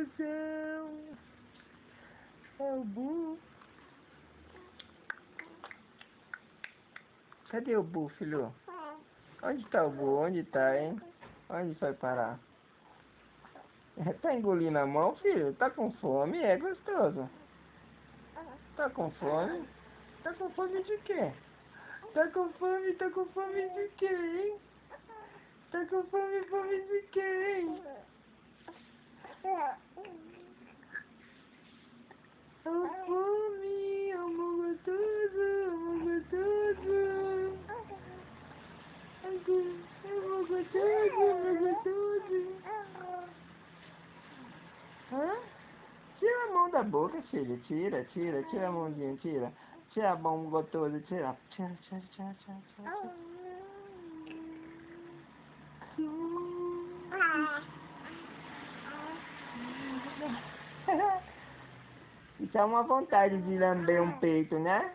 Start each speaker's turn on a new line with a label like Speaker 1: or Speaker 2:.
Speaker 1: coração. É o Bu. Cadê o Bu, filho? Onde tá o Bu? Onde tá, hein? Onde vai parar? Tá engolindo a mão, filho? Tá com fome? É gostoso. Tá com fome? Tá com fome de quê? Tá com fome de quê, hein? Tá com fome de quê, hein? A fome, amor gostoso, amor gostoso. Amor gostoso, amor gostoso. Hã? Tira a mão da boca, filho. Tira a mãozinha, tira. Tira a mão gostosa, tira. Tira. Isso é uma vontade de lamber um peito, né?